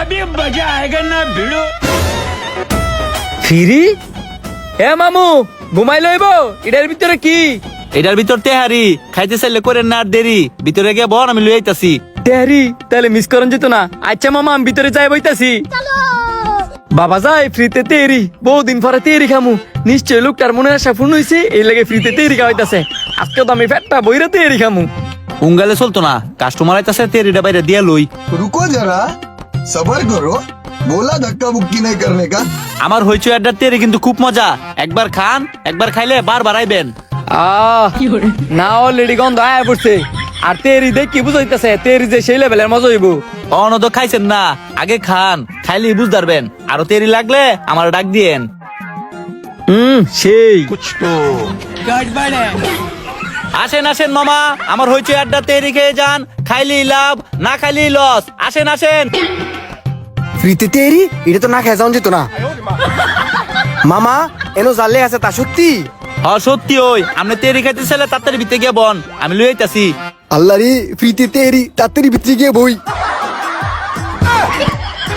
अभी मजा आएगा ना भिड़ो। ফিরি এ মামু ঘুমাই লইব এটার ভিতরে কি? এটার ভিতর তেহারি খাইতে চাইলে করেন না আর দেরি, ভিতরে গিয়ে বন, আমি লই আইতাছি। তেহারি তাহলে মিস করেন যেত না। আচ্ছা মামা আমি ভিতরে যাই বইতাছি। বাবা যাই ফ্রিতে তেরি, বহুদিন পরে তেরি খামু। নিশ্চয় লোকটার মনে আশা পূর্ণ হয়েছে, এই লাগে ফ্রিতে তেরি খাওয়াইতাছে। আজকে তো আমি পেটটা বইরা তেরি খামু। উঙ্গালে চলতো না, কাস্টমার আইতাছে, তেরিটা বাইরে দিয়া লই। रुको जरा सबर करो बोला धक्का मुक्की नहीं करने का। আমার হইচই আড্ডার তেরি কিন্তু খুব মজা, একবার খান, একবার খাইলে বারবার আইবেন। না অলরেডি গন্ধ আয়া পড়ছে। আর তেরি দেখ কি বুঝাইতেছে, তেরি যে সেই লেভেলের মজা হইব। অনদ খাইছেন না, আগে খান, খাইলে বুঝ পারবেন। আরো তেরি লাগলে আমার ডাক দিয়েন। সেই गड़बड़ है। আসেন আসেন মামা, আমার হইচই আড্ডা তেরি খেয়ে যান, খাইলেই লাভ, না খাইলেই লস। আসেন আসেন। ফ্রিতে তেরি এটা তো না খেয়ে যাওয়া যেত না। মামা এনো জালে আছে তা সত্যি? হ সত্যি, ওই আপনি তেরি খাইতে চাইলে তাড়াতাড়ি ভিতরে গিয়ে বন, আমি লই আইতাছি। আল্লাহ রে ফ্রিতে তেরি তাড়াতাড়ি ভিতরে গিয়ে বই।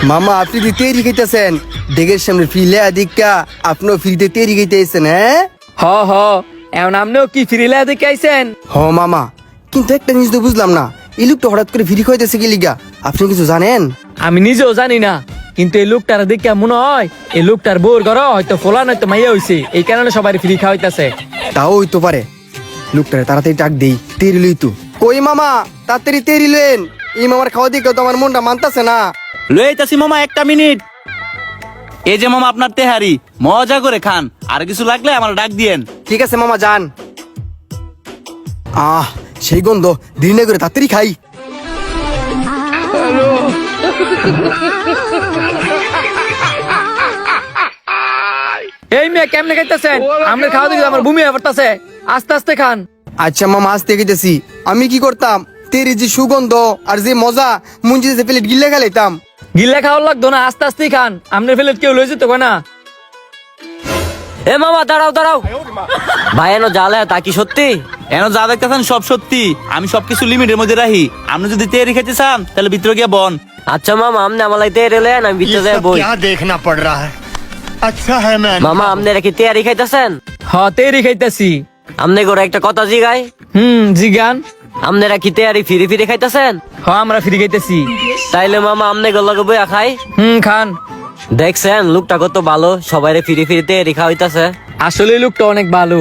মামা আপনি কি তেরি খাইতেছেন? ডেগের সামনে ফ্রি লেয়া দিকা আপনিও ফ্রিতে তেরি খাইতেছেন? হ্যাঁ হ হ এমন আপনিও কি ফিরিলে দেখে আইছেন? হ মামা, কিন্তু একটা জিনিস তো বুঝলাম না, এই লোকটা হঠাৎ করে ফ্রি খাইতেছে কি লিগা? আপনি কিছু জানেন? আমি নিজেও জানি না, কিন্তু এই লোকটার দেখে মনে হয় এই লোকটার বোর ঘর হয়তো ফোলা নয়তো মাইয়া হইছে, এই কারণে সবাই ফ্রি খাওয়াইতাছে। তাও হইতে পারে। লোকটারে তাড়াতাড়ি ডাক দেই, তেরি লই তো। কই মামা তাড়াতাড়ি তেরি লেন, এই মামার খাওয়া দিকে তো আমার মনটা মানতাছে না। লই আইতাছি মামা, একটা মিনিট। এই যে মামা আপনার তেহারি, মজা করে খান, আর কিছু লাগলে আমার ডাক দিয়েন। ঠিক আছে মামা যান। সেই গন্ধ, দেরি না করে তাড়াতাড়ি খাই। এই মেয়ে কেমনে খাইতেছেন? আমরা খাওয়া দেখে আমার বমি হয়ে পড়তাছে। আস্তে আস্তে খান। আচ্ছা মামা আসতে গেতেছি। আমি কি করতাম, তেরি যে সুগন্ধ আর যে মজা, মুঞ্জি যে প্লেট গিলে খেলাইতাম। গিল্লা খাওয়ার লাগতো না, আস্তে আস্তে খান। আপনার ফেলে কেউ লয়ে যেত না। এ মামা দাঁড়াও দাঁড়াও, ভাই এনো জালে তা কি সত্যি? এন যা দেখতেছেন সব সত্যি, আমি সবকিছু লিমিটের মধ্যে রাখি। আপনি যদি তেহারি খেতে চান তাহলে ভিতরে গিয়ে বন। আচ্ছা মামা আমনে আমালাইতে রেলেন, আমি ভিতরে যাই বই। क्या देखना पड़ रहा है। अच्छा है मैं মামা আমনে কি তেয়ারি খাইতেছেন? হ তেরি খাইতাছি। আমনে করে একটা কথা জিগাই, জিগান। আমনেরা কি তেয়ারি ফিরি ফিরি খাইতেছেন? হ আমরা ফ্রি খাইতেছি। তাইলে মামা আমনে গল্লাকে বইয়া খাই। খান। দেখছেন লোকটা কত ভালো, সবাই ফিরি ফিরি তেয়ারি খাওয়াইতাছে। আসলে লোকটা অনেক ভালো।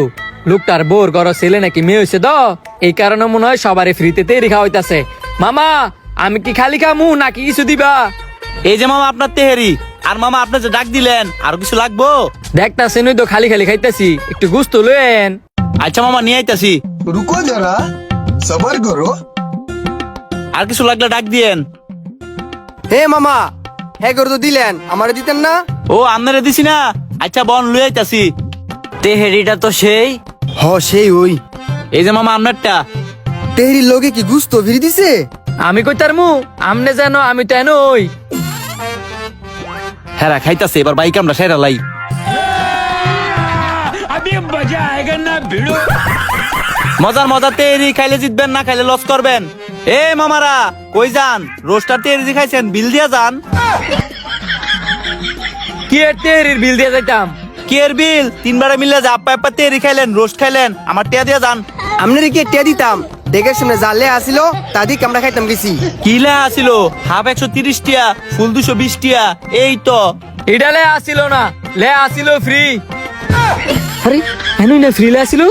লোকটার বোর ঘর ছেলে নাকি মেয়ে হয়েছে তো, এই কারণে মনে হয় সবারই ফ্রিতে তেরি খাওয়াইতাছে। মামা আমি কি খালি খামু নাকি কিছু দিবা? এই যে মামা আপনার তেহারি, আর মামা আপনি যে ডাক দিলেন, আর কিছু লাগবো? দেখতাছেন ওই তো খালি খালি খাইতাছি, একটু গুস্ত লয়েন। আচ্ছা মামা নিয়ে আইতাছি। रुको जरा सबर करो। আর কিছু লাগলে ডাক দিয়েন। হে মামা, হ্যাঁ করে তো দিলেন, আমারে দিতেন না? ও আপনারে দিছি না? আচ্ছা বন লই আইতাছি। তেহেরিটা তো সেই। হ সেই ওই। এই যে মামা আপনারটা। তেহরির লগে কি গুস্ত ফিরি দিছে? আমি কই তার মু আমনে জানো, আমি তো এনো ওই। হ্যাঁ খাইতাছে, এবার বাইক আমরা সেরা লাই। अभी मजा आएगा ना भिड़ो। মজার মজার তেহারি খাইলে জিতবেন, না খাইলে লস করবেন। এ মামারা কই যান? রোস্টার তেহারি খাইছেন, বিল দিয়া যান। কি এর তেরির বিল দিয়ে যাইতাম? কি এর বিল? তিনবারে মিলে যা আপা আপা তেহারি খাইলেন, রোস্ট খাইলেন, আমার টিয়া দিয়া যান। আমনে কি টিয়া দিতাম? ডেগের সামনে জালে আসিল, তাদিক আমরা খাইতাম বেশি। কি লে আসিল? হাফ 130 টিয়া, ফুল 220 টিয়া, এই তো। এটা লে আসিল না, লে আসিল ফ্রি। আরে এনো না ফ্রি লে আসিল,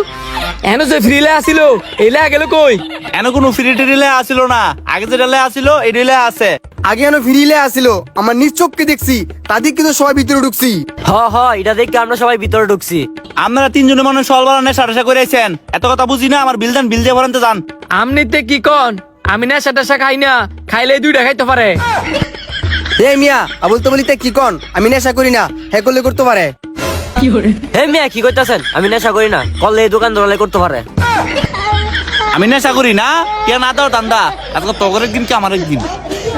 এনো যে ফ্রি লে আসিল, এই লে গেল কই? এন কোনো ফ্রি টিলে আসিল না, আগে যেটা লে আসিল এই লে আছে। আগে এনো ফিরিলে আসিল, আমার নিজ চোখকে দেখছি, তাদিক কিন্তু সবাই ভিতরে ঢুকছি। হ হ এটা দেখে আমরা সবাই ভিতরে ঢুকছি। আপনারা তিনজনে মনে সলবার নেশা টেশা করে আইছেন, এত কথা বুঝি না। আমার বিল দেন, বিল দিয়ে ভরেন তো যান। আমনিতে কি কন? আমি নেশা টেশা খাই না, খাইলে দুইটা খাইতে পারে। এ মিয়া আবুল তো বলিতে কি কন? আমি নেশা করি না, হ্যাঁ করলে করতে পারে। হে মিয়া কি কইতাছেন? আমি নেশা করি না, করলে এই দোকান ধরালে করতে পারে। আমি নেশা করি না, কে না দাও দান্দা, আজকে তগর একদিন কি আমার একদিন।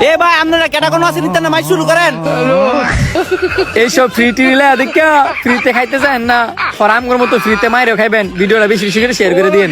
এ ভাই আপনারা কেটা কোনো আছে নিতেন না, মাই শুরু করেন। এইসব ফ্রি টিলে দেখা ফ্রিতে খাইতে চান না, ফরাম মতো ফ্রিতে মাইরেও খাইবেন। ভিডিওটা বেশি বেশি করে শেয়ার করে দিন।